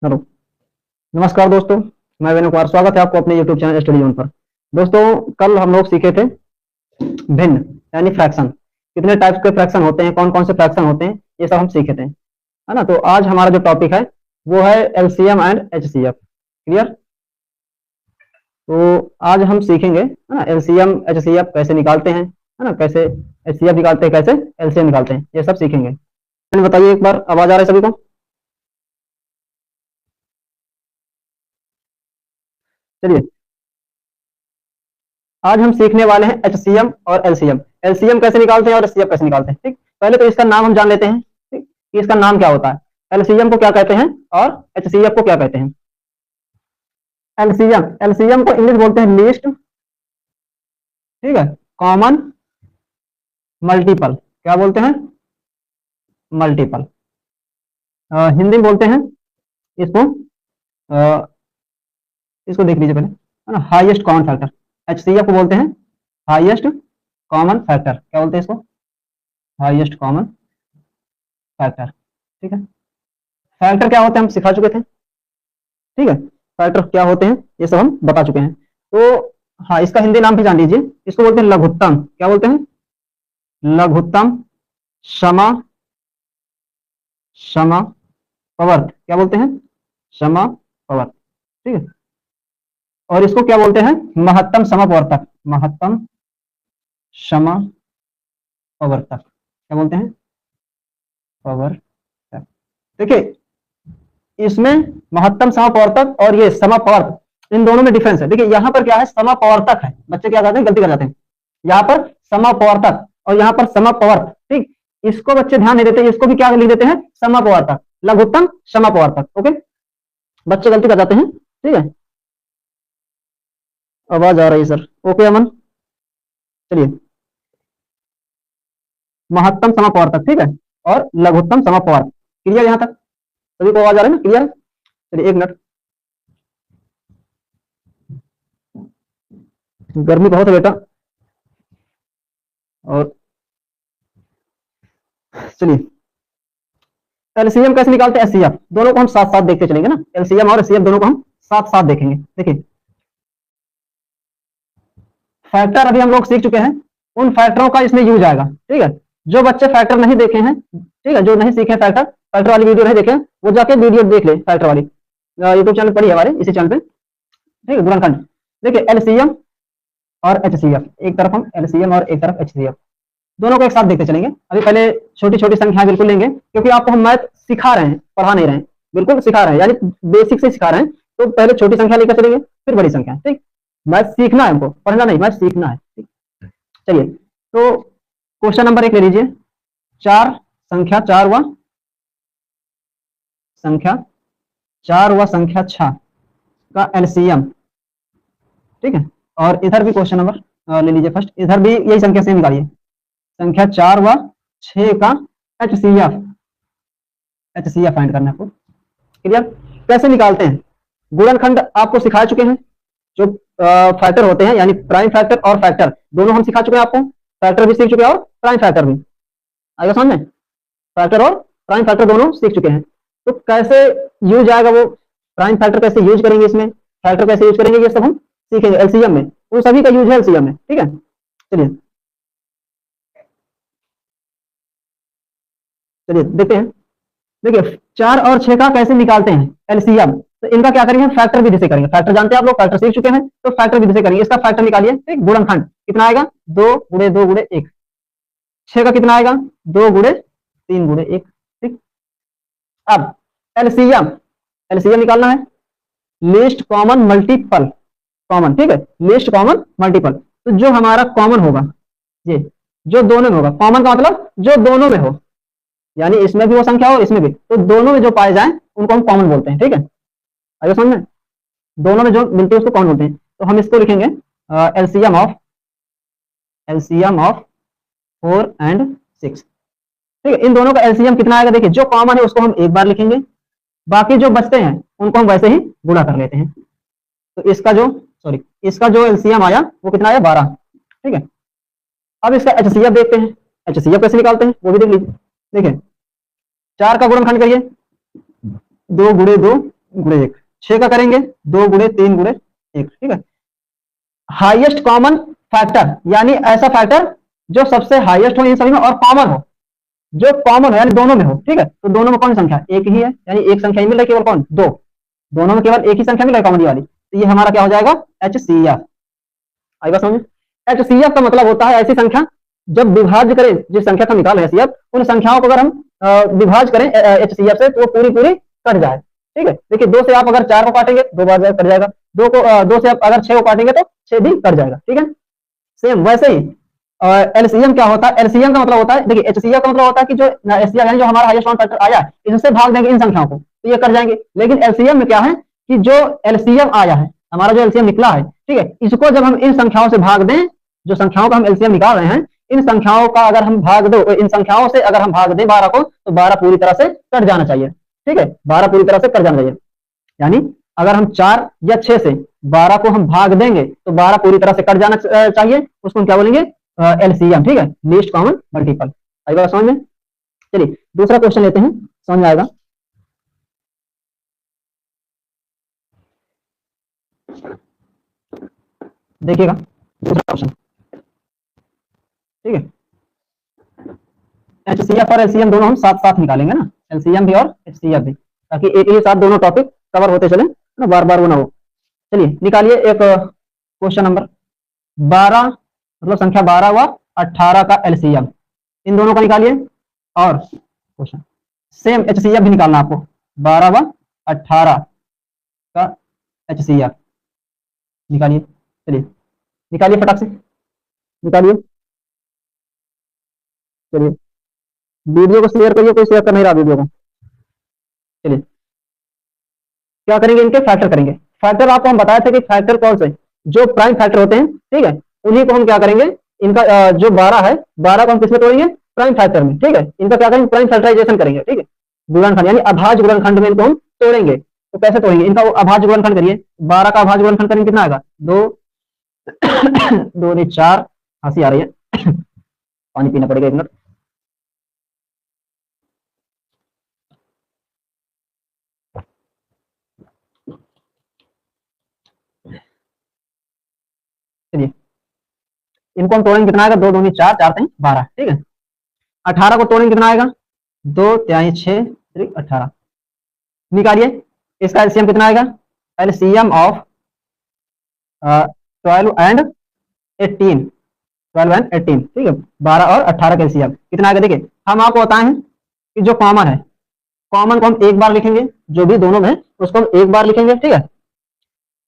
Hello. नमस्कार दोस्तों, मैं विनय कुमार। स्वागत है आपको अपने YouTube चैनल स्टडी जोन पर। दोस्तों, कल हम लोग सीखे थे भिन्न यानी फ्रैक्शन। कितने टाइप्स के फ्रैक्शन होते हैं, कौन कौन से फ्रैक्शन होते हैं, ये सब हम सीखे थे, है ना। तो आज हमारा जो टॉपिक है वो है एलसीएम एंड एचसीएफ। क्लियर? तो आज हम सीखेंगे, है ना, एलसीएम एचसीएफ कैसे निकालते हैं, है ना, कैसे एचसीएफ निकालते हैं, कैसे एलसीएम निकालते हैं, ये सब सीखेंगे। बताइए एक बार, आवाज आ रहा है सभी को? चलिए, आज हम सीखने वाले हैं एचसीएम और एलसीएम। एलसीएम कैसे निकालते हैं और एचसीएफ कैसे निकालते हैं। ठीक, पहले तो इसका नाम हम जान लेते हैं, ठीक, कि इसका नाम क्या होता है। एलसीएम को क्या कहते हैं और एचसीएफ को क्या कहते हैं। एलसीएम एलसीएम को इंग्लिश बोलते हैं लीस्ट, ठीक है, कॉमन मल्टीपल। क्या बोलते हैं? मल्टीपल। हिंदी में बोलते हैं इसको, अ, इसको देख लीजिए पहले, है ना, हाईएस्ट कॉमन फैक्टर। एचसीएफ को बोलते हैं हाईएस्ट कॉमन फैक्टर। क्या बोलते हैं इसको? Highest common factor. ठीक है, फैक्टर क्या होते हैं हम सिखा चुके थे, ठीक है। फैक्टर क्या होते हैं ये सब हम बता चुके हैं। तो हाँ, इसका हिंदी नाम भी जान लीजिए, इसको बोलते हैं लघुत्तम। क्या बोलते हैं? लघुत्तम समा समा पवर्त। क्या बोलते हैं? समा पवर्त। ठीक है, और इसको क्या बोलते हैं? महत्तम समपवर्तक। महत्तम समपवर्तक। क्या बोलते हैं? पवर्तक। देखिए, इसमें महत्तम समापवर्तक और ये समापवर्त, इन दोनों में डिफरेंस है। देखिए, यहां पर क्या है? समापवर्तक है। बच्चे क्या करते हैं, गलती कर जाते हैं। यहाँ पर समापवर्तक और यहाँ पर समापवर्त। ठीक, इसको बच्चे ध्यान नहीं देते, इसको भी क्या लिख देते हैं? समापवर्तक, लघुत्तम समापवर्तक। ओके, बच्चे गलती कर जाते हैं। ठीक है, आवाज आ रही है सर? ओके अमन, चलिए। महत्तम समापवर्तक, ठीक है, और लघुत्तम समापवर्त। क्लियर यहां तक? सभी को आवाज आ रही है ना? क्लियर? चलिए, एक मिनट, गर्मी बहुत है बेटा। और चलिए, एलसीएम कैसे निकालते हैं, एचसीएफ दोनों को हम साथ साथ देखते चलेंगे ना। एलसीएम और एचसीएफ दोनों को हम साथ साथ देखेंगे। देखिए, फैक्टर अभी हम लोग सीख चुके हैं, उन फैक्टरों का इसमें यूज आएगा। ठीक है, जो बच्चे फैक्टर नहीं देखे हैं, ठीक है, जो नहीं सीखे फैक्टर, फैक्टर वाली वीडियो नहीं देखे, वो जाके वीडियो देख ले। फैक्टर वाली यूट्यूब चैनल पड़ी है हमारे, इसी चैनल पे। ठीक है, गुणनखंड। देखिए, एलसीएम और एचसीएफ, एक तरफ हम एलसीएम और एक तरफ एचसीएफ, दोनों को एक साथ देखते चलेंगे। अभी पहले छोटी छोटी संख्याएं बिल्कुल लेंगे, क्योंकि आपको हम मैथ सिखा रहे हैं, पढ़ा नहीं रहे हैं, बिल्कुल सिखा रहे हैं, यानी बेसिक से सिखा रहे हैं। तो पहले छोटी संख्या लेकर चलेंगे, फिर बड़ी संख्या। ठीक, मैथ सीखना है हमको, पढ़ना नहीं, मैथ सीखना है। ठीक, चलिए, तो क्वेश्चन नंबर 1 ले लीजिए। संख्या 4 व संख्या 6 का एलसीएम। ठीक है, और इधर भी क्वेश्चन नंबर ले लीजिए फर्स्ट, इधर भी यही संख्या से निकालिए। संख्या 4 व 6 का एचसीएफ। एचसीएफ फाइंड करना है आपको। क्लियर? कैसे निकालते हैं? गुणनखंड आपको सिखा चुके हैं। जो फैक्टर होते हैं, यानी प्राइम फैक्टर और फैक्टर, दोनों हम सिखा चुके हैं आपको। फैक्टर भी सीख चुके हैं और प्राइम फैक्टर भी। आएगा समझ में? फैक्टर और प्राइम फैक्टर दोनों सीख चुके हैं। तो कैसे यूज आएगा वो, प्राइम फैक्टर कैसे यूज करेंगे इसमें, फैक्टर कैसे यूज करेंगे, ये सब हम सीखेंगे एलसीएम में। उन सभी का यूज है एलसीएम में। ठीक है, चलिए चलिए देखते हैं। देखिए, 4 और 6 का कैसे निकालते हैं एलसीएम। तो इनका क्या करेंगे? फैक्टर विधि से करेंगे। फैक्टर जानते हैं आप लोग, फैक्टर सीख चुके हैं, तो फैक्टर विधि से करेंगे। इसका फैक्टर निकालिए। ठीक, गुणनखंड कितना आएगा? 2 गुणे 2 गुणे 1। 6 का कितना आएगा? 2 गुणे 3 गुणे 1। ठीक, अब एलसीएम, एलसीएम निकालना है, लीस्ट कॉमन मल्टीपल। कॉमन, ठीक है, लीस्ट कॉमन मल्टीपल। तो जो हमारा कॉमन होगा, ये जो दोनों में होगा, कॉमन का मतलब जो दोनों में हो, यानी इसमें भी वो संख्या हो, इसमें भी, तो दोनों में जो पाए जाए उनको हम कॉमन बोलते हैं। ठीक है, आइए समझ में? दोनों में जो मिलते हैं उसको कॉमन बोलते हैं। तो हम इसको लिखेंगे एलसीएम ऑफ 4 एंड 6। ठीक है, इन दोनों का एलसीएम कितना आएगा? देखिए, जो कॉमन है उसको हम एक बार लिखेंगे, बाकी जो बचते हैं उनको हम वैसे ही गुणा कर लेते हैं। तो इसका जो एलसीएम आया वो कितना आया? 12। ठीक है, अब इसका एचसीएफ देखते हैं। एचसीएफ कैसे निकालते हैं वो भी देख लीजिए। देखिए, 4 का गुणनखंड करिए, 2 गुणे 2 गुणे 1, 6 का करेंगे 2 गुणे 3 गुणे 1, ठीक है। हाईएस्ट कॉमन फैक्टर यानी ऐसा फैक्टर जो सबसे हाईएस्ट हो इन सभी में और कॉमन हो, जो कॉमन हो यानी दोनों में हो, ठीक है। तो दोनों में कौन संख्या एक ही है, यानी एक संख्या ही मिल रही है, केवल कौन, दो, दोनों में केवल एक ही संख्या मिल रही है कॉमन वाली। तो ये हमारा क्या हो जाएगा, HCF। आई बात समझ। HCF का मतलब होता है ऐसी संख्या जब विभाज्य करें, जिस संख्या का निकाल है HCF, उन संख्याओं को अगर हम विभाज्य करें HCF से तो वो पूरी पूरी कट जाए, ठीक है। देखिए 2 से आप अगर 4 को काटेंगे 2 बार कट जाएगा, 2 से आप अगर 6 को काटेंगे तो 6 भी कट जाएगा, ठीक है। सेम वैसे ही एलसीएम क्या होता है, एलसीएम का मतलब होता है, देखिए एचसीएफ का मतलब होता है कि जो एचसीएफ यानी जो हमारा हाईएस्ट कॉमन फैक्टर आया इससे भाग देंगे इन संख्याओं को तो ये कट जाएंगे। लेकिन एलसीएम में क्या है कि जो एलसीएम आया है, हमारा जो एलसीएम निकला है, ठीक है, इसको जब हम इन संख्याओं से भाग दें, जो संख्याओं का हम एलसीएम निकाल रहे हैं, इन संख्याओं का अगर हम भाग दो, इन संख्याओं से अगर हम भाग दें 12 को तो 12 पूरी तरह से कट जाना चाहिए, ठीक है, 12 पूरी तरह से कट जाना चाहिए। यानी अगर हम 4 या 6 से 12 को हम भाग देंगे तो 12 पूरी तरह से कट जाना चाहिए, उसको हम क्या बोलेंगे, एलसीएम, ठीक है, लीस्ट कॉमन मल्टीपल। आई बात समझ में। चलिए दूसरा क्वेश्चन लेते हैं, समझ में आएगा। देखिएगा दूसरा क्वेश्चन, ठीक है। एचसीएफ और एलसीएम दोनों हम साथ साथ निकालेंगे ना, एलसीएम भी और एचसीएफ भी, ताकि एक ही साथ दोनों टॉपिक कवर होते चले ना, बार बार वो ना हो। चलिए निकालिए एक क्वेश्चन नंबर 12, मतलब संख्या 12 व 18 का एलसीएम, इन दोनों का निकालिए। और क्वेश्चन सेम एचसीएफ भी निकालना आपको, 12 व 18 का एचसीएफ निकालिए। चलिए निकालिए फटाक से निकालिए। चलिए वीडियो को शेयर करिए, कोई शेयर कर नहीं रहा वीडियो को। चलिए क्या करेंगे, इनके फैक्टर करेंगे। फैक्टर आपको हम बताए थे कि फैक्टर कौन से, जो प्राइम फैक्टर होते हैं, ठीक है, उन्हीं को हम क्या करेंगे, इनका जो 12 है, 12 को हम किसमें तोड़ेंगे, प्राइम फैक्टर में, ठीक है। इनका क्या करेंगे, प्राइम फैक्टराइजेशन करेंगे, ठीक है, गुणनखंड यानी अभाज्य गुणनखंड में इनको हम तोड़ेंगे। तो कैसे तोड़ेंगे, इनका अभाज्य गुणनखंड करिए, 12 का अभाज्य गुणनखंड करेंगे कितना आएगा, 2 2 नहीं 4, हंसी आ रही है पानी पीना पड़ेगा 1 मिनट। चलिए इनको हम तोड़ेंगे कितना आएगा, 2 2 4, 4 3 12, ठीक है। 18 को तोड़ेंगे कितना आएगा, 2 3 6 18 निकालिए। इसका एलसीएम कितना आएगा, एलसीएम ऑफ 12 एंड 18, 12 एंड 18, ठीक है, 12 और 18 का एलसीएम कितना आएगा। देखिए हम आपको बताए हैं कि जो कॉमन है, कॉमन को हम एक बार लिखेंगे, जो भी दोनों में उसको हम एक बार लिखेंगे, ठीक है,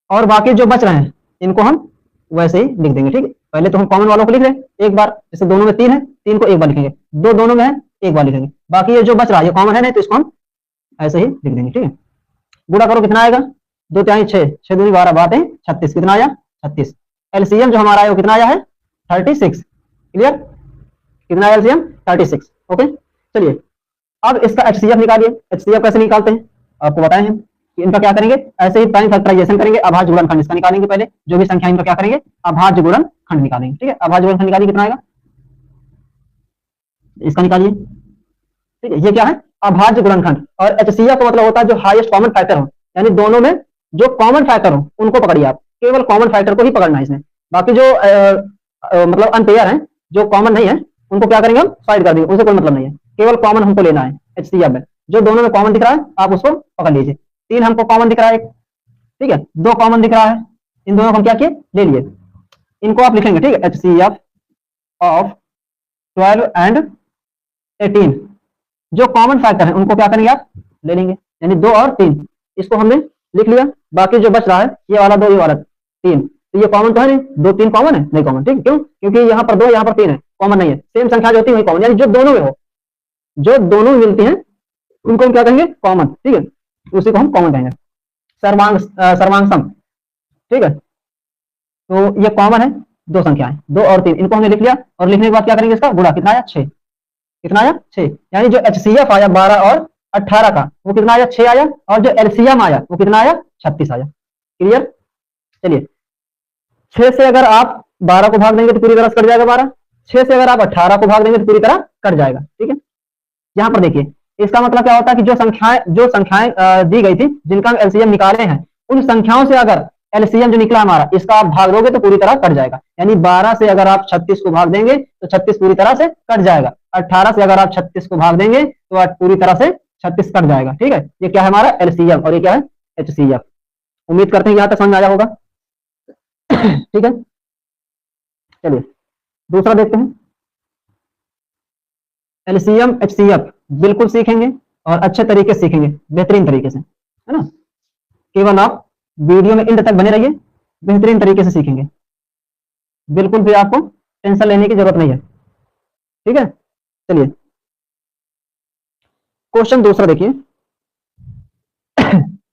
और बाकी जो बच रहे हैं इनको हम वैसे ही लिख देंगे, ठीक है। पहले तो हम कॉमन वालों को लिख लें एक बार, जैसे दोनों में 3 है, 3 को एक बार लिखेंगे, 2 दोनों में है एक बार लिखेंगे, बाकी ये जो बच रहा है ये कॉमन है नहीं, तो इसको हम ऐसे ही लिख देंगे, ठीक है। गुणा करो कितना आएगा, 2 3 6, 6 2 12 बात है 36, कितना आया 36। एलसीएम जो हमारा है वो कितना आया है 36, क्लियर, कितना आया एलसीएम 36, ओके। चलिए अब इसका एचसीएफ निकालिए। एचसीएफ कैसे निकालते हैं आपको बताए हैं कि इनका क्या करेंगे, ऐसे ही प्राइम फैक्टराइजेशन करेंगे, अभाज्य गुणनखंड इसका निकालेंगे, पहले जो भी संख्या इनका क्या करेंगे, अभाज्य गुणनखंड निकालेंगे, ठीक है। अभाज्य गुणनखंड निकालिए कितना आएगा, इसका निकालिए, ठीक है। ये क्या है, अभाज्य गुणनखंड। और एचसीएफ का मतलब होता है जो हाईएस्ट कॉमन फैक्टर हो, यानी दोनों में जो कॉमन फैक्टर हो उनको पकड़िए आप, केवल कॉमन फैक्टर को ही पकड़ना है इसमें, बाकी जो मतलब अनपेयर है, जो कॉमन नहीं है, उनको क्या करेंगे हम साइड कर देंगे, उसे कोई मतलब नहीं है, केवल कॉमन हमको लेना है एचसीएफ में। जो दोनों में कॉमन दिख रहा है आप उसको पकड़ लीजिए। 3 हमको कॉमन दिख रहा है, ठीक है, 2 कॉमन दिख रहा है, इन दोनों को हम क्या किए, ले लिए, इनको आप लिखेंगे, ठीक है, एचसीएफ ऑफ 12 एंड 18, जो कॉमन फैक्टर है उनको क्या करेंगे आप ले लेंगे, यानी 2 और 3, इसको हमने लिख लिया। बाकी जो बच रहा है ये वाला 2 ये वाला 3, तो ये कॉमन तो है नहीं, 2 3 कॉमन है नहीं, कॉमन, ठीक है, क्यों, क्योंकि यहाँ पर 2 यहाँ पर 3 है, कॉमन नहीं है, सेम संख्या जो होती है वही कॉमन, यानी जो दोनों में हो, जो दोनों में मिलती हैं उनको हम क्या कहेंगे कॉमन, ठीक है, उसी को हम कॉमन कहेंगे। सर्वांगसम, ठीक है, तो ये कॉमन है, 2 संख्याएं 2 और 3, इनको हमने लिख लिया, और लिखने के बाद क्या करेंगे, इसका गुणा कितना आया 6, कितना आया 6, यानी जो एचसीएफ आया 12 और 18 का वो कितना आया 6 आया, और जो एलसीएम आया वो कितना आया 36 आया, क्लियर। चलिए 6 से अगर आप 12 को भाग देंगे तो पूरी तरह से कट जाएगा 12, 6 से अगर आप 18 को भाग देंगे तो पूरी तरह कट जाएगा, ठीक है। यहां पर देखिए इसका मतलब क्या होता है कि जो संख्याएं दी गई थी जिनका हम एलसीएम निकाले हैं, उन संख्याओं से अगर एलसीएम जो निकला हमारा इसका आप भाग दोगे तो पूरी तरह कट जाएगा। यानी 12 से अगर आप 36 को भाग देंगे तो 36 पूरी तरह से कट जाएगा। 18 से अगर आप 36 को भाग देंगे तो पूरी तरह से 36 कट जाएगा। ठीक है, ये क्या है हमारा एलसीएम और ये क्या है एचसीएफ। उम्मीद करते हैं यहां तक समझ में आया होगा। ठीक है, चलिए दूसरा देखते हैं। एलसीएम एचसीएफ बिल्कुल सीखेंगे और अच्छे तरीके से सीखेंगे, बेहतरीन तरीके से, है ना। केवल आप वीडियो में एंड तक बने रहिए, बेहतरीन तरीके से सीखेंगे, बिल्कुल भी आपको टेंशन लेने की जरूरत नहीं है। ठीक है, चलिए क्वेश्चन दूसरा देखिए।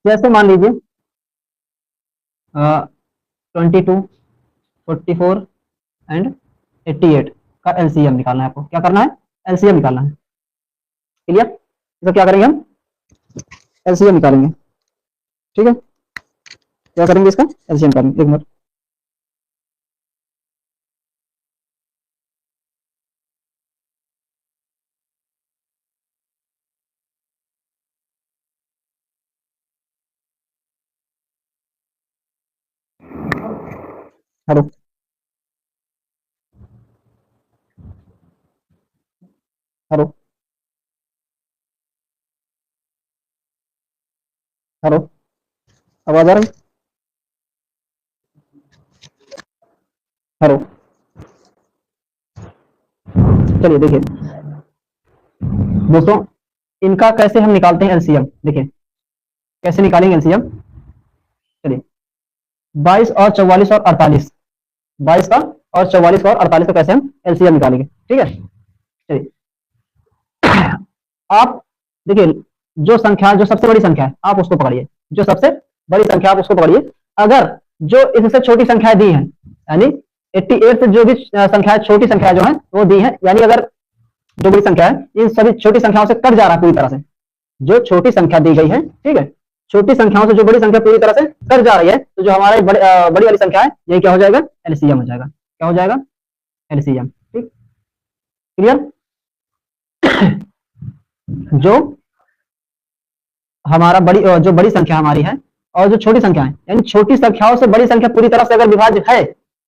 जैसे मान लीजिए 22, 44 एंड 88 का एलसीएम निकालना है आपको। क्या करना है? एलसीएम निकालना है। क्लियर? तो क्या करेंगे हम? एलसीएम निकालेंगे। ठीक है, क्या करेंगे? इसका एलसीएम निकालेंगे। एक मिनट, हेलो हेलो हेलो, आवाज आ रही? हेलो, चलिए देखिए दोस्तों, इनका कैसे हम निकालते हैं एलसीएम। देखिए कैसे निकालेंगे एलसीएम। चलिए 22 और 44 और 48, 22 का और 44 का और 48 का कैसे हम एलसीएम निकालेंगे। ठीक है, चलिए आप देखिए, जो सबसे बड़ी संख्या है आप उसको पकड़िए, जो सबसे बड़ी संख्या आप उसको पकड़िए। अगर जो इससे छोटी संख्याएं दी हैं, यानी 88 से जो भी संख्याएं, छोटी संख्या जो है वो दी है, यानी अगर जो बड़ी संख्या है इन सभी छोटी संख्याओं से कट जा रहा है पूरी तरह से, जो छोटी संख्या दी गई है, ठीक है, छोटी संख्याओं से जो बड़ी संख्या पूरी तरह से कट जा रही है, तो जो हमारी बड़ी वाली संख्या है यही क्या हो जाएगा? एलसीएम हो जाएगा। क्या हो जाएगा? एलसीएम। ठीक, क्लियर? जो हमारा जो बड़ी संख्या हमारी है और जो छोटी संख्या है, यानी छोटी संख्याओं से बड़ी संख्या पूरी तरह से अगर विभाज्य है,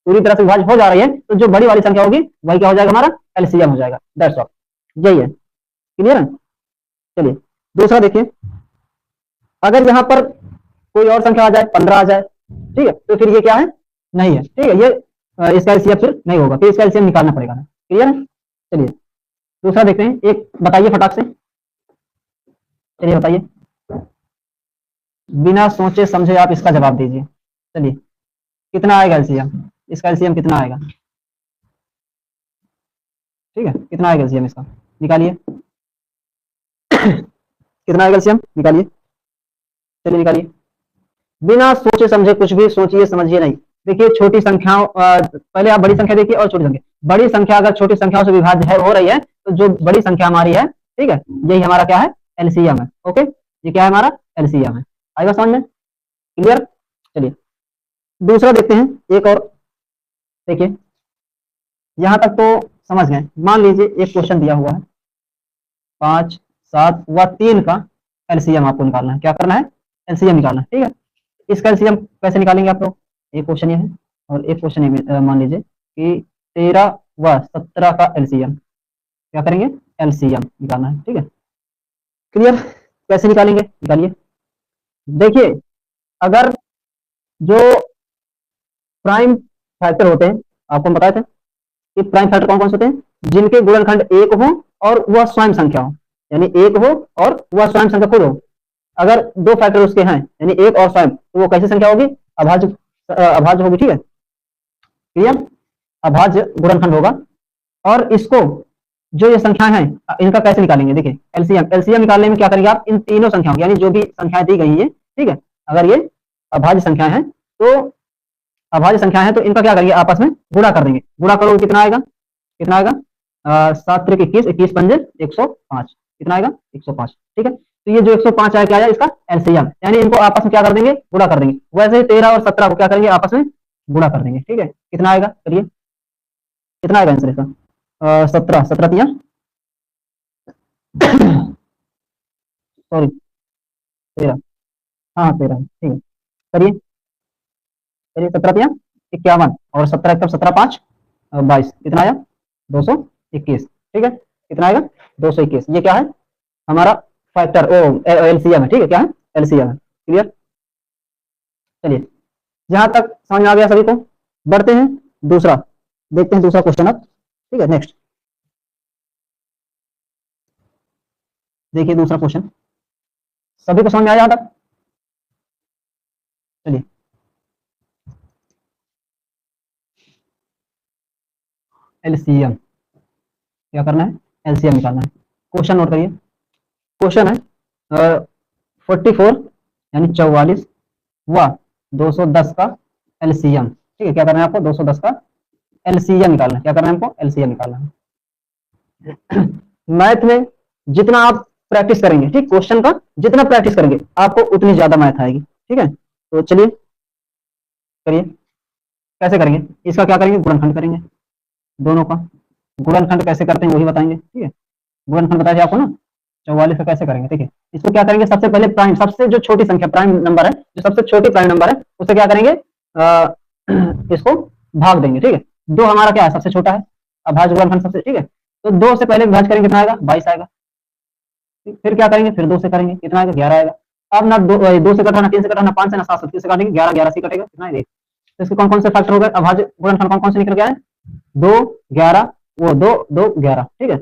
पूरी तरह से विभाज्य हो जा रही है, तो जो बड़ी वाली संख्या होगी वही क्या हो जाएगा? हमारा एलसीएम हो जाएगा। दैट्स ऑल, यही है। क्लियर है? चलिए दूसरा देखिए। अगर यहाँ पर कोई और संख्या आ जाए, 15 आ जाए, ठीक है, तो फिर ये क्या है? नहीं है। ठीक है, ये इसका एलसीएम फिर नहीं होगा, फिर इसका एलसीएम निकालना पड़ेगा। क्लियर है? चलिए दूसरा देखते हैं। एक बताइए फटाक से, चलिए बताइए, बिना सोचे समझे आप इसका जवाब दीजिए। चलिए कितना आएगा एलसीएम? इसका एलसीएम कितना आएगा? ठीक है, कितना आएगा एलसीएम इसका? निकालिए। कितना आएगा एलसीएम? निकालिए, चलिए निकालिए। बिना सोचे समझे कुछ भी सोचिए समझिए नहीं। देखिए छोटी संख्याओं, पहले आप बड़ी संख्या देखिए और छोटी संख्या। बड़ी संख्या अगर छोटी संख्याओं से विभाज्य है, हो रही है, तो जो बड़ी संख्या हमारी है, ठीक है, यही हमारा क्या है? एलसीएम है। ओके, ये क्या है? हमारा एलसीएम है। आएगा समझ में? क्लियर? चलिए दूसरा देखते हैं। एक और देखिए, यहां तक तो समझ गए। मान लीजिए एक क्वेश्चन दिया हुआ है, 5, 7 व 3 का एलसीएम आपको निकालना है। क्या करना है? एलसीएम निकालना है। ठीक है, इसका एलसीएम कैसे निकालेंगे आप लोग? एक क्वेश्चन ये है और एक क्वेश्चन ये, मान लीजिए कि 13 व 17 का एलसीएम। क्या करेंगे? एलसीएम निकालना है। ठीक है, क्लियर? कैसे निकालेंगे? निकालिए। देखिए अगर जो प्राइम फैक्टर होते हैं, आपको बताए थे कि प्राइम फैक्टर कौन कौन से होते हैं? जिनके गुणनखंड एक हो और वह स्वयं संख्या हो, यानी एक हो और वह स्वयं संख्या खुद हो। अगर दो फैक्टर उसके हैं, यानी एक और स्वयं, तो वो कैसी संख्या होगी? अभाज्य होगी। ठीक है, क्लियर? अभाज्य गुणनखंड होगा। और इसको, जो ये संख्याएं हैं, इनका कैसे निकालेंगे? देखिए एलसीएम, एलसीएम निकालने में क्या करेंगे आप? इन तीनों संख्याओं, यानी जो भी संख्याएं दी गई है, ठीक है, अगर ये अभाज्य संख्या है तो अभाज्य संख्या है तो इनका क्या करेंगे? आपस में गुणा कर देंगे। गुणा करोगे कितना आएगा? कितना आएगा? 7 त्रिक 21, 21 पंजे 105। कितना आएगा? 105। ठीक है, तो ये जो 105 आया क्या आया? इसका एलसीएम, यानी इनको आपस में क्या कर देंगे? गुणा कर देंगे। वैसे ही 13 और 17 को क्या करेंगे? आपस में गुणा कर देंगे। ठीक है, कितना आएगा? करिए, कितना आएगा आंसर इसका? 17, 17 तिया सॉरी 13, हाँ 13, ठीक है। करिए करिए, 17 और 17 22, कितना आया 221, ठीक है, कितना आएगा 221। ये क्या है हमारा फैक्टर, ओ एलसीएम है, ठीक है, क्या है एलसीएम है। क्लियर, चलिए जहां तक समझ में आ गया सभी को, बढ़ते हैं दूसरा, देखते हैं दूसरा क्वेश्चन अब, ठीक है। नेक्स्ट देखिए दूसरा क्वेश्चन, सभी को समझ में आया यहां तक? चलिए एलसीएम क्या करना है, एलसीएम निकालना है। क्वेश्चन नोट करिए, क्वेश्चन है 44 यानी 44 व 210 का एलसीएम, ठीक है। क्या करना है आपको, 210 का एलसीएम निकालना है। क्या करना है हमको, एलसीएम निकालना है। मैथ में जितना आप प्रैक्टिस करेंगे, ठीक, क्वेश्चन का जितना प्रैक्टिस करेंगे आपको उतनी ज्यादा मैथ आएगी, ठीक है। तो चलिए करिए, कैसे करेंगे इसका, क्या करेंगे, गुणनखंड करेंगे दोनों का। गुणनखंड कैसे करते हैं वही बताएंगे, ठीक है। गुणनखंड बताया आपको ना, 44 का कैसे करेंगे, ठीक है। इसको क्या करेंगे, सबसे पहले प्राइम, सबसे जो छोटी संख्या प्राइम नंबर है, जो सबसे छोटी प्राइम नंबर है उसे क्या करेंगे, इसको भाग देंगे, ठीक है। 2 हमारा क्या है, सबसे छोटा है, अभाज्य गुणनखंड सबसे, ठीक है। तो 2 से पहले विभाज्य करेंगे, कितना आएगा 22 आएगा। फिर क्या करेंगे, फिर 2 से करेंगे, कितना आएगा 11 आएगा। अब ना 2 से कटा, ना 3 से कटा, ना 5 से, ना 7 से, 3 से काटेंगे 11, 11 से कटेगा, कितना है, तो इसके कौन कौन से फैक्टर हो गए, अभाज्य गुणनखंड कौन कौन से निकल गया है, 2 11, वो 2 2 11, ठीक है।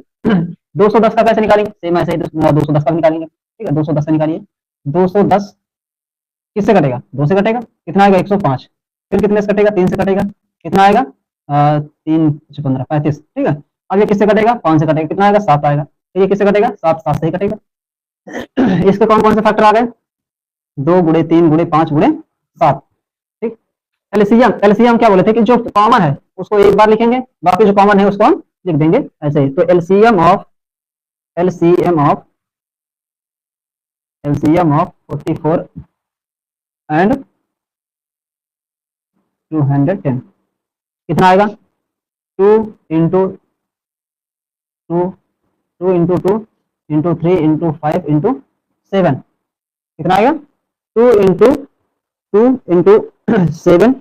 210 का कैसे निकालेंगे, सेम ऐसे ही 210 का निकालेंगे, ठीक है। 210 का निकालिए, 210 किससे कटेगा, 2 से कटेगा, कितना आएगा 105। फिर कितने से कटेगा, 3 से कटेगा, कितना आएगा 3 15 35, ठीक है। अब ये किससे कटेगा, 5 से कटेगा, कितना आएगा 7 आएगा। तो ये किससे कटेगा, 7 7 से ही कटेगा। इसके कौन कौन से फैक्टर आ गए, 2 गुणे 3 गुणे 5 गुणे 7, ठीक। एलसीएम, एलसीएम क्या बोले थे कि जो कॉमन है उसको एक बार लिखेंगे, बाकी जो कॉमन है उसको हम लिख देंगे ऐसे ही। तो एलसीएम ऑफ 44 एंड 210 कितना आएगा, 2 into 2 2 into 2 into 3 into 5 into 7, कितना आएगा 2 इंटू 2 इंटू 7।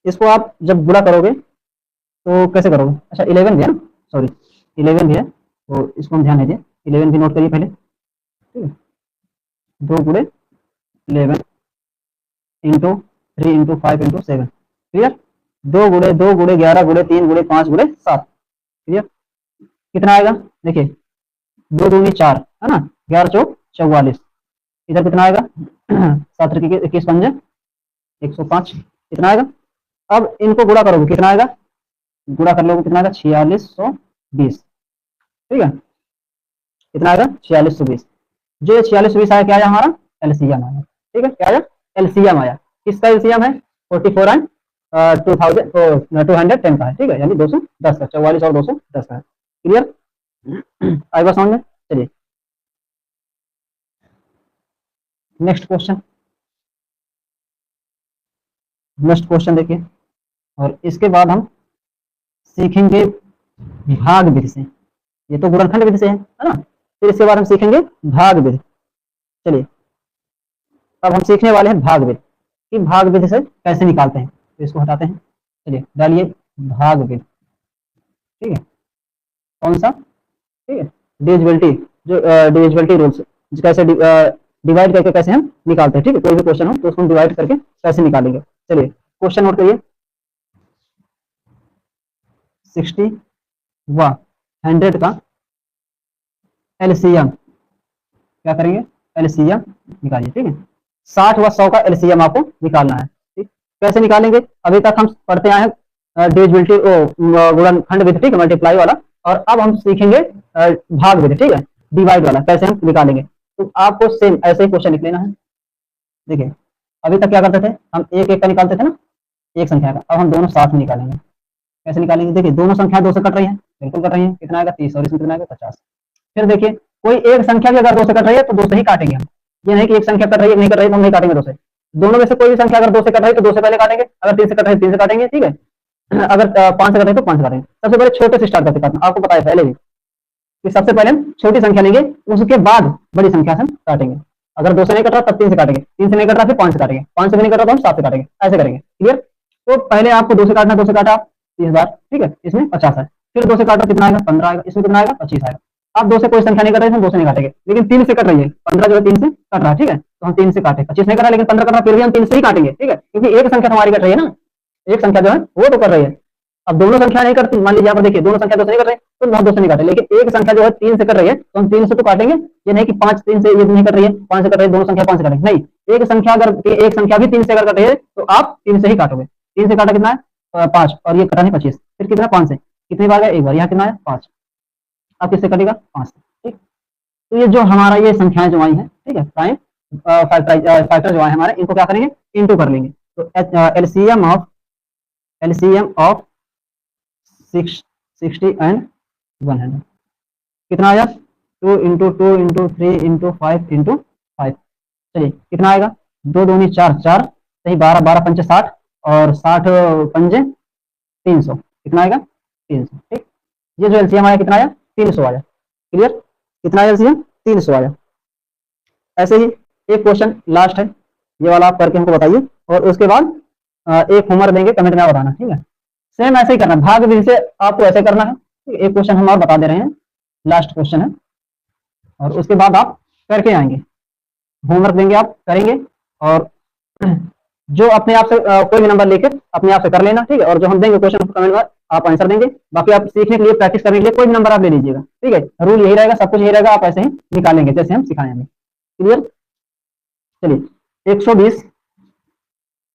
इसको आप जब गुणा करोगे तो कैसे करोगे, अच्छा 11 भी है ना, सॉरी 11 भी है, तो इसको हम ध्यान दीजिए, 11 भी नोट करिए पहले, ठीक है। 2 गुणे 11 इंटू 3 इंटू 5 इंटू 7, क्लियर। 2 गुणे 11 गुणे 3 गुणे 5 गुणे 7, क्लियर। कितना आएगा, देखिए 2 दूनी 4 है ना, 11 चौक 44, इधर कितना आएगा 7 21 पंजे 105, कितना आएगा। अब इनको गुणा करोगे, कितना आएगा, गुणा कर लोगे कितना आएगा 4620, ठीक है। कितना आएगा 4620। जो 4620 आया, क्या आया हमारा एलसीएम आया, ठीक है। क्या आया, एलसीएम आया। किसका एलसीएम है, 44 एंड 210 का है, ठीक है, यानी 210 का, 44 और 210 का है, क्लियर। आएगा समझ में, चलिए नेक्स्ट क्वेश्चन, नेक्स्ट क्वेश्चन देखिए, और इसके बाद हम सीखेंगे भाग विधि से। ये तो गुणनखंड विधि से है ना, फिर इसके बाद हम सीखेंगे भाग विधि। चलिए अब हम सीखने वाले हैं भाग विधि, कि भाग विधि से कैसे निकालते हैं। तो इसको हटाते हैं, चलिए डालिए भाग विधि, ठीक है। कौन सा, ठीक है, डिविजिबिलिटी, जो डिविजिबिलिटी रूल्स, कैसे डिवाइड करके कैसे हम निकालते हैं, ठीक है। कोई भी क्वेश्चन हो तो उसको डिवाइड करके कैसे निकालेंगे। चलिए क्वेश्चन नोट करिए, 60 व 100 का एलसीएम क्या करेंगे, एलसीएम निकालिए, ठीक है। 60 व 100 का एलसीएम आपको निकालना है, ठीक। कैसे निकालेंगे, अभी तक हम पढ़ते आए हैं डिविजिबिलिटी गुणनखंड विधि, ठीक है, मल्टीप्लाई वाला, और अब हम सीखेंगे भाग विधि, ठीक है, डिवाइड वाला कैसे हम निकालेंगे। तो आपको सेम ऐसे ही क्वेश्चन लिख लेना है। देखिए अभी तक क्या करते थे हम, एक एक का निकालते थे ना, एक संख्या का, अब हम दोनों साथ में निकालेंगे। कैसे निकालेंगे, देखिए दोनों संख्या 2 से कट रही है, बिल्कुल कट रही है, कितना आएगा 30, और इसमें कितना आएगा 50। फिर देखिए कोई एक संख्या भी अगर 2 से कट रही है तो 2 से ही काटेंगे हम, ये नहीं कि एक संख्या कट रही है नहीं कट रही है तो हम नहीं काटेंगे 2 से। दोनों में से कोई भी संख्या अगर 2 से कट रही है तो 2 से पहले काटेंगे, अगर 3 से कट रही है 3 से काटेंगे, ठीक है। अगर 5 से कट रही है तो 5 से काटेंगे। सबसे पहले छोटे से स्टार्ट करते काटना, आपको पता है पहले भी कि सबसे पहले हम छोटी संख्या लेंगे, उसके बाद बड़ी संख्या से हम काटेंगे। अगर 2 से नहीं कट रहा तब 3 से काटेंगे, 3 से नहीं कट रहा फिर 5 से काटेंगे, 5 से भी नहीं कट रहा तो हम 7 से काटेंगे, ऐसे करेंगे। क्लियर? तो पहले आपको 2 से काटना, 2 से काटा 30 बार, ठीक है, इसमें 50 है। फिर 2 से काटा कितना आएगा? 15 आएगा। इसमें कितना आएगा? 25 आएगा। आप 2 से कोई संख्या नहीं कट रही है, 2 से नहीं काटेंगे, लेकिन 3 से कट रही है। 15 जो है 3 से कट रहा है, ठीक है, तो हम 3 से काटे। 25 नहीं कट रहा लेकिन 15 कट रहा, फिर भी हम 3 से ही काटेंगे, ठीक है, क्योंकि एक संख्या हमारी कट रही है ना, एक संख्या जो है वो तो कर रही है। अब दोनों संख्या नहीं करती, मान लीजिए यहाँ पर देखिए दोनों संख्या 2 से नहीं कर रहे तो हम 2 से नहीं काटे, लेकिन एक संख्या जो है 3 से कर रही है तो हम 3 से तो काटेंगे। ये नहीं कि 5 3 से ये नहीं कर रही है, 5 से कर रही है, दोनों संख्या 5 से काटेंगे, नहीं, एक संख्या अगर एक संख्या भी 3 से अगर कट रही है तो आप 3 से ही काटोगे। 3 से काटा कितना है? 5, और ये कटा नहीं 25, फिर कितना? 5 से कितनी बार गया? एक बार। यहाँ कितना है? 5। अब किससे कटेगा? 5 से, ठीक। तो ये जो हमारा ये संख्याएं जो आई है, ठीक है, प्राइम फैक्टर जो आए हमारे, इनको क्या करेंगे? इंटू कर लेंगे। तो एलसीएम ऑफ 60 एंड 100 कितना आया? 2 इंटू 2 इंटू 3 इंटू 5 इंटू 5। चलिए कितना आएगा? 2 दूनी 4, 4 सही 12, 12 पंचे 60 और 60 पंजे 300, कितना आएगा? 300, ठीक। ये जो एलसीएम आया कितना आया? 300 आया। क्लियर? कितना आया एलसीएम? 300 आया। ऐसे ही एक क्वेश्चन लास्ट है, ये वाला आप करके हमको बताइए, और उसके बाद एक होमवर्क देंगे, कमेंट में बताना, ठीक है। सेम ऐसे ही करना, भाग विधि से आपको ऐसे करना है। एक क्वेश्चन हम और बता दे रहे हैं, लास्ट क्वेश्चन है, और उसके बाद आप करके आएंगे, होमवर्क देंगे, आप करेंगे, और जो अपने आप से कोई भी नंबर लेके अपने आप से कर लेना, ठीक है। और जो हम देंगे क्वेश्चन कमेंट में आप आंसर देंगे। बाकी आप सीखने के लिए, प्रैक्टिस करने के लिए कोई भी नंबर आप ले लीजिएगा, ठीक है। रूल यही रहेगा, सब कुछ यही रहेगा, आप ऐसे ही निकालेंगे जैसे हम सिखाएंगे। क्लियर? चलिए 120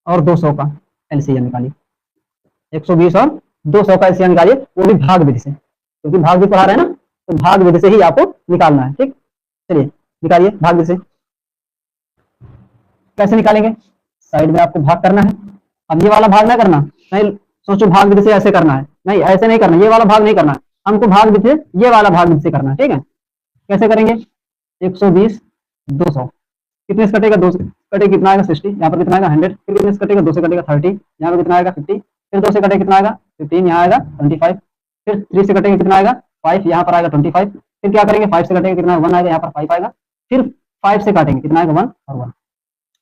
और 200 का एलसीएम निकालिए। 120 और 200 का एलसीएम निकालिए, वो भी भाग विधि से, क्योंकि भाग विधि पढ़ा रहे हैं ना, तो भाग विधि से ही आपको निकालना है, ठीक। चलिए निकालिए भाग विधि से। कैसे निकालेंगे? साइड में आपको भाग करना है। अब ये वाला भाग ना करना, नहीं सोचो भाग विधि से ऐसे करना है, नहीं ऐसे नहीं करना, ये वाला भाग नहीं करना, हमको भाग विधि से ये वाला भाग विधि से करना है, ठीक है। कैसे करेंगे? 120 200 कितने से कटेगा? 2 से कटेगा कितना आएगा? 60। यहाँ पर कितना आएगा? 100। फिर कितने से कटेगा? 2 से कटेगा 30। यहाँ पर कितना आएगा? 50। फिर 2 से कटेगा कितना आएगा? 15। यहाँ आएगा 25। फिर 3 से कटेगा कितना आएगा? 5। यहाँ पर आएगा 25। फिर क्या करेंगे? 5 से कटेगा कितना? 1 आएगा, यहाँ पर 5 आएगा। फिर 5 से काटेंगे कितना आएगा? 1 और 1,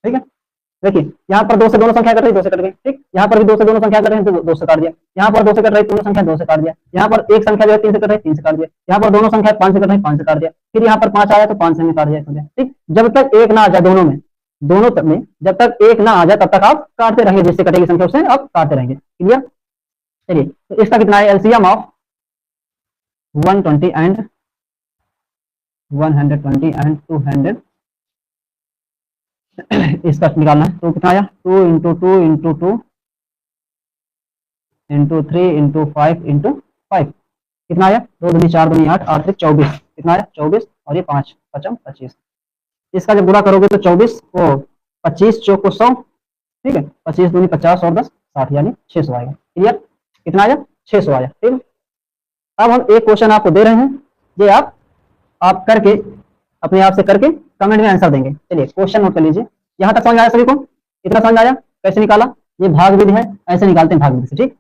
ठीक है। देखिए यहाँ पर 2 से दोनों संख्या कट रही, 2 से कट गई, ठीक। यहाँ पर भी 2 से दोनों संख्या कट रही, तो 2 से काट दिया। यहाँ पर 2 से कट रही दोनों संख्या, 2 से काट दिया। यहाँ पर एक संख्या जो है 3 से कट रही, 3 से काट दिया। यहाँ पर दोनों संख्या 5 से कट रही, 5 से काट दिया। फिर यहाँ पर 5 आया तो 5 से काट दिया, ठीक। जब तक एक ना आ जाए दोनों में, दोनों तक में जब तक एक ना आ जाए तब तक आप काटते रहेंगे, जिससे कटेगी संख्या उससे आप काटते रहेंगे। क्लियर? चलिए तो इसका कितना है? एलसीएम ऑफ 120 एंड 120 एंड 200 इसका निकालना है। तो कितना आया? 2 into 2 into 2 into 3 into 5 into 5 कितना आया? 2 दूनी 4 दूनी 8, 8 24 कितना आया? 24 और ये 5 5 25। इसका जब गुणा करोगे तो 24 को 25 चौक को 100, ठीक है। 25 दूनी 50 और 10 60 यानी 600 आएगा। क्लियर? कितना आया? 600 आया, ठीक है। अब हम एक क्वेश्चन आपको दे रहे हैं, ये आप करके अपने आप से करके कमेंट में आंसर देंगे। चलिए क्वेश्चन नोट कर लीजिए। यहाँ तक समझ आया सभी को? इतना समझ आया? कैसे निकाला? ये भाग विधि है, ऐसे निकालते हैं भाग विधि से, ठीक।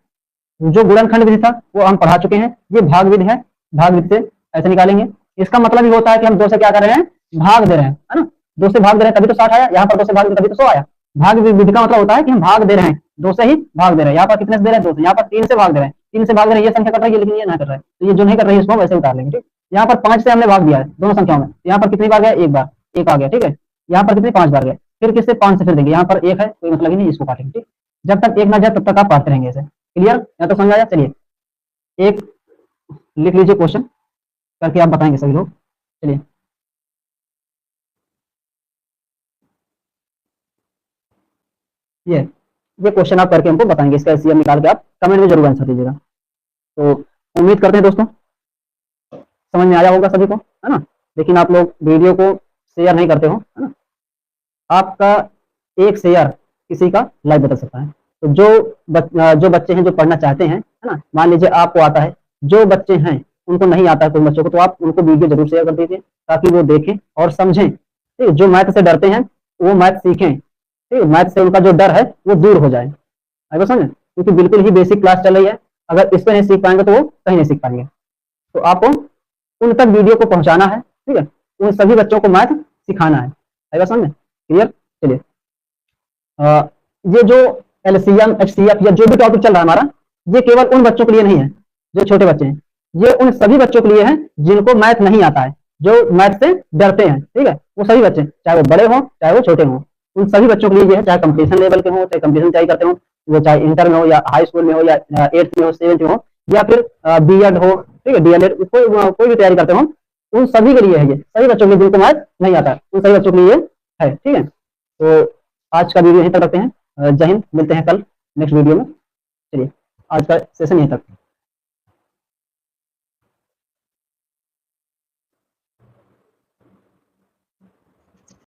जो गुणनखंड विधि था वो हम पढ़ा चुके हैं, ये भाग विधि है, भाग विधि से ऐसे निकालेंगे। इसका मतलब ये होता है कि हम 2 से क्या कर रहे हैं? भाग दे रहे हैं, है ना। 2 से भाग दे रहे हैं तभी तो 60 आया, यहाँ पर 2 से भाग दे तभी तो 100 आया। भाग विधि का मतलब होता है कि हम भाग दे रहे हैं, 2 से ही भाग दे रहे हैं। यहाँ पर कितने से दे रहे हैं? 2 से। यहाँ पर 3 से भाग दे रहे हैं, 3 से भाग दे रहे हैं, ये संख्या कर रही है लेकिन ये ना कर रहा है, तो ये जो नहीं कर रही है इसको वैसे उतार लेंगे, ठीक। यहाँ पर 5 से हमने भाग दिया है दोनों संख्याओं में, यहाँ पर कितनी बार गया? एक बार, एक आ गया, ठीक है। यहाँ पर कितने? 5 बार गए। फिर किससे? 5 से फिर देंगे, यहाँ पर 1 है कोई मतलब ही नहीं, इसको काटेंगे, ठीक। जब तक 1 ना जाए तब तक आप काटते रहेंगे ऐसे। क्लियर? यहाँ तो समझ आया? चलिए एक लिख लीजिए क्वेश्चन करके आप बताएंगे सभी लोग। चलिए ये क्वेश्चन आप करके हमको बताएंगे, इसका एलसीएम निकाल के आप कमेंट में जरूर आंसर दीजिएगा। तो उम्मीद करते हैं दोस्तों समझ में आया होगा सभी को, है ना। लेकिन आप लोग वीडियो को शेयर नहीं करते हो, है ना। आपका एक शेयर किसी का लाइफ बदल सकता है। तो जो बच्चे हैं जो पढ़ना चाहते हैं, है ना, मान लीजिए आपको आता है, जो बच्चे हैं उनको नहीं आता है कोई बच्चों को, तो आप उनको वीडियो जरूर शेयर कर दीजिए ताकि वो देखें और समझें, ठीक। जो मैथ से डरते हैं वो मैथ सीखें, ठीक। मैथ से उनका जो डर है वो दूर हो जाए, आगे समझे, क्योंकि बिल्कुल ही बेसिक क्लास चल रही है। अगर इस पर नहीं सीख पाएंगे तो वो कहीं नहीं सीख पाएंगे। तो आपको उन तक वीडियो को पहुंचाना है, ठीक है, उन सभी बच्चों को मैथ सिखाना है। आई बात समझ में? क्लियर? चलिए, ये जो एलसीएम एचसीएफ या जो भी टॉपिक चल रहा है हमारा, ये केवल उन बच्चों के लिए नहीं है जो छोटे बच्चे हैं, ये उन सभी बच्चों के लिए है जिनको मैथ नहीं आता है, जो मैथ से डरते हैं, ठीक है, वो सभी बच्चे, चाहे वो बड़े हों चाहे वो छोटे हों, उन सभी बच्चों के लिए ये है, चाहे कंपटीशन लेवल के हों, चाहे कंपटीशन तैयारी करते हो, वो चाहे इंटर में हो या हाई स्कूल में हो या 8th में हो 7th में हो या फिर बीएड हो, ठीक है, डीएलएड, कोई भी तैयारी करते हो, उन सभी के लिए है, ये सभी बच्चों के लिए जिनको मैथ नहीं आता है, उन सभी बच्चों के लिए है, ठीक है। तो आज का वीडियो यहीं तक रखते हैं। जय हिंद, मिलते हैं कल नेक्स्ट वीडियो में। चलिए, आज का सेशन यहीं तक।